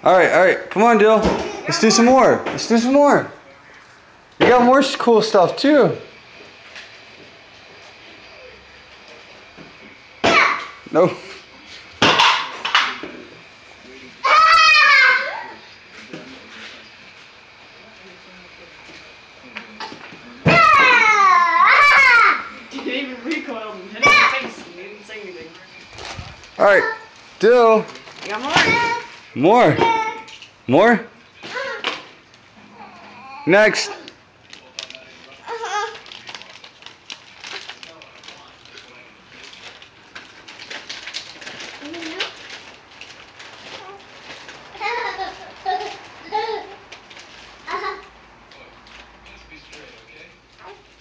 Alright. Come on, Dill. Let's do some more. Let's do some more. We got more cool stuff, too. No. You didn't even recoil and hit his face. You didn't say anything. Alright. Dill. You got more? More. More? Next.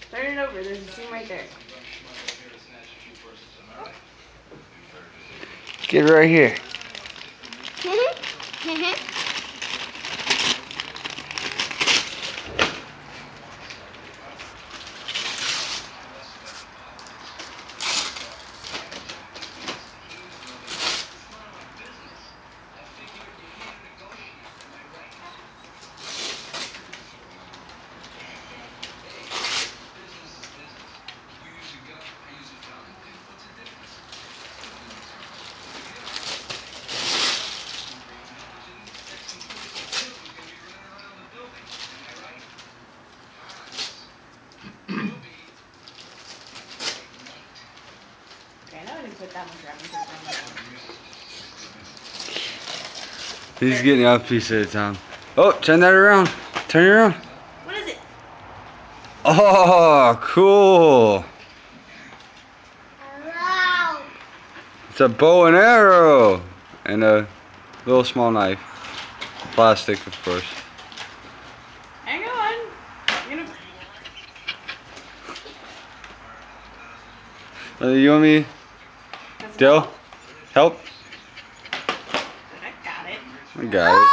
Turn it over. There's a seam right there. Get it right here. Okay, I know I didn't put that much wrapping paper on that one. He's getting out a piece at a time. Oh, turn that around. Turn it around. What is it? Oh, cool. It's a bow and arrow. And a little small knife. Plastic, of course. Hang on. You want me? Dill? Help? I got it. I got it.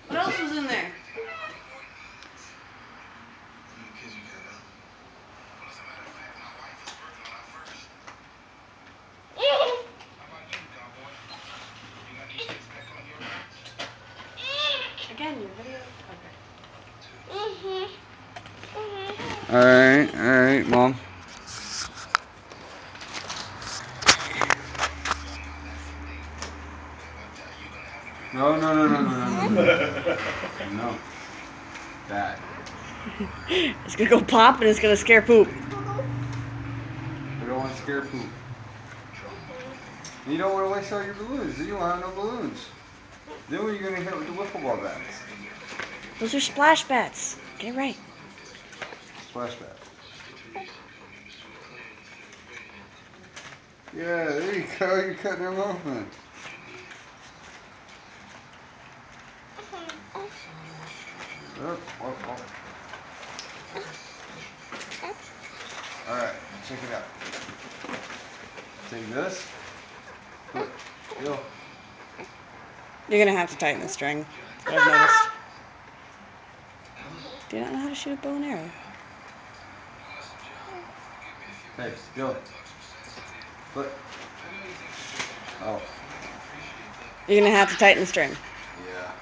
What else was in there? Again, your video. Okay. Alright, Mom. No. No. That. It's gonna go pop and it's gonna scare Poop. We don't want to scare Poop. And you don't want to waste all your balloons. You don't have no balloons. Then what are you going to hit with the wiffle ball bats? Those are splash bats. Get it right. Splash bat. Yeah, there you go. You're cutting them open. Oh. Alright, check it out. Take this. Put. Yo. You're gonna have to tighten the string. That's what I've noticed. Do you not know how to shoot a bow and arrow? Hey, yo. Put. Oh. You're gonna have to tighten the string. Yeah.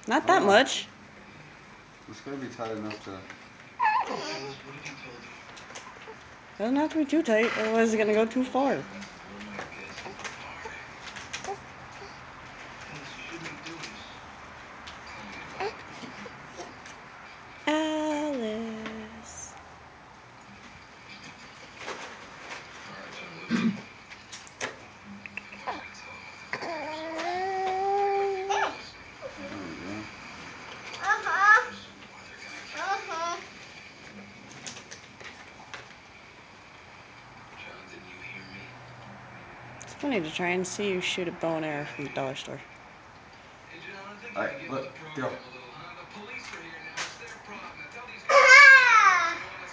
Not that much. It's gonna be tight enough to. Doesn't have to be too tight, otherwise it's gonna go too far. Alice. It's funny to try and see you shoot a bow and arrow from the dollar store. Alright, look, go.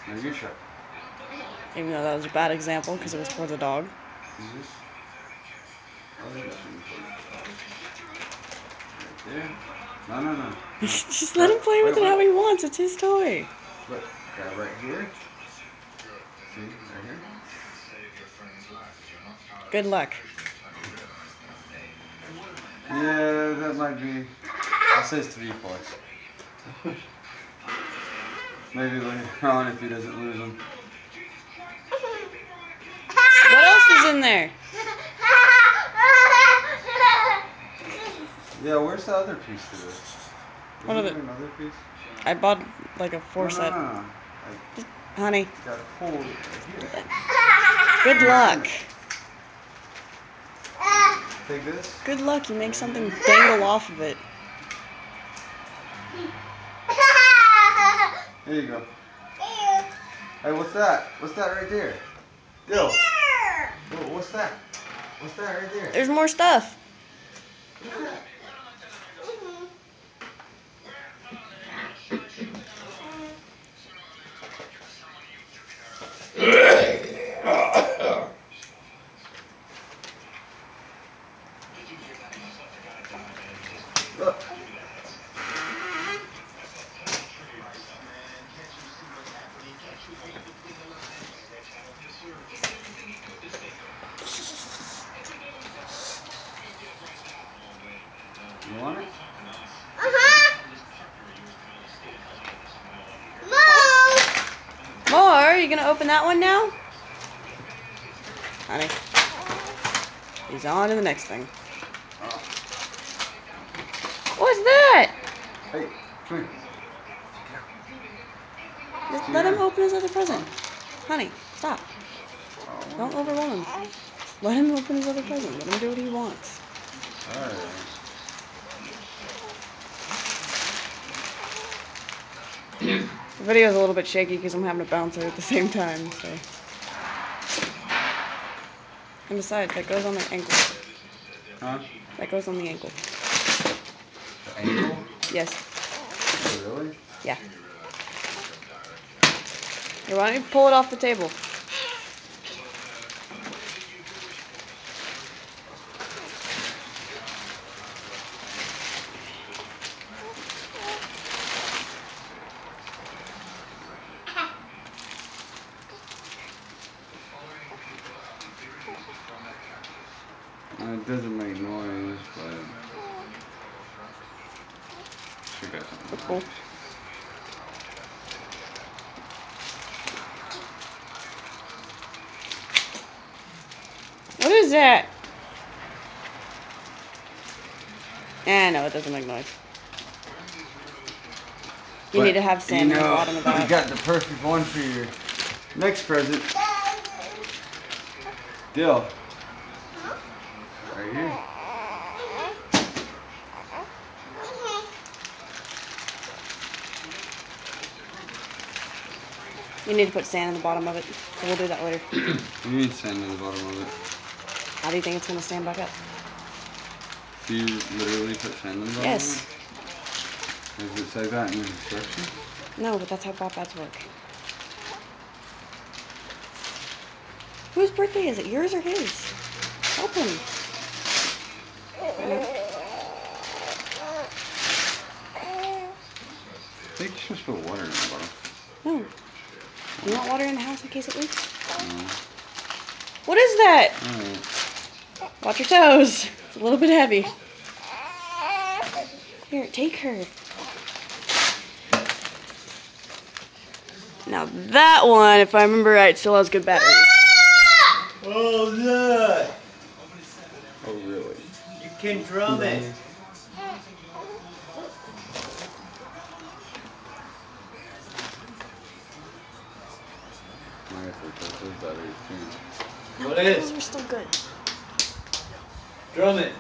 Now you try. Even though that was a bad example because it was for the dog. Is this? I think it's really important. Right there. No. Just let him play with it how he wants. It's his toy. Look, grab right here. See, right here. Good luck. Yeah, that might be. It says 3 plus. Maybe later on if he doesn't lose them. What else is in there? Yeah, where's the other piece to this? What Isn't are there the? another piece? I bought like a 4 No. set. Like, Honey. you gotta pull it right here. Good luck. Take this. Good luck. You make something dangle off of it. There you go. Hey, what's that? What's that right there? Dill. What's that? What's that right there? There's more stuff. What's that? Look. You want it? More? Are you gonna open that one now? Honey. He's on to the next thing. What's that? Hey, come here. Just let him open his other present. Honey, stop. Oh, Don't overwhelm him. Let him open his other present. Let him do what he wants. alright. The video's a little bit shaky because I'm having a bouncer at the same time, so. And besides, that goes on the ankle. Huh? That goes on the ankle. The ankle? Yes. Oh, really? Yeah. Here, why don't you pull it off the table? It doesn't make noise, but should got something. That's cool. What is that? No, it doesn't make noise. You need to have sand in the bottom of that. You got the perfect one for your next present. Dill. Right here. You need to put sand in the bottom of it. So we'll do that later. You need sand in the bottom of it. How do you think it's going to stand back up? Do you literally put sand in the bottom Yes. of it? Does it say that in the instructions? No, but that's how pop pads work. Whose birthday is it? Yours or his? Help him. I think you're supposed to put water in the bottom. No. You want water in the house in case it leaks? No. What is that? Alright. Watch your toes. It's a little bit heavy. Here, take her. Now that one, if I remember right, still has good batteries. Oh, look! Oh, really? You can drum it. I have to test those batteries too. No, What is? those are still good. Drum it.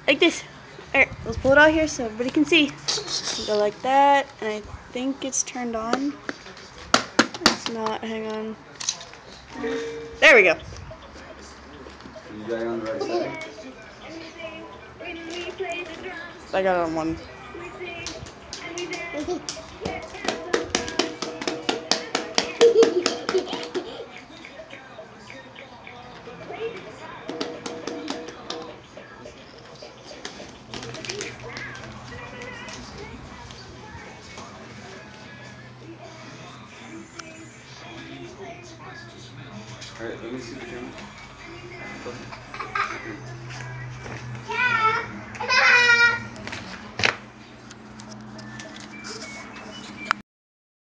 Like this. Alright, let's pull it out here so everybody can see. Go like that, and I think it's turned on. It's not, hang on. There we go. You got it on the right side? I got it on one. Alright, let me see the camera. Closer.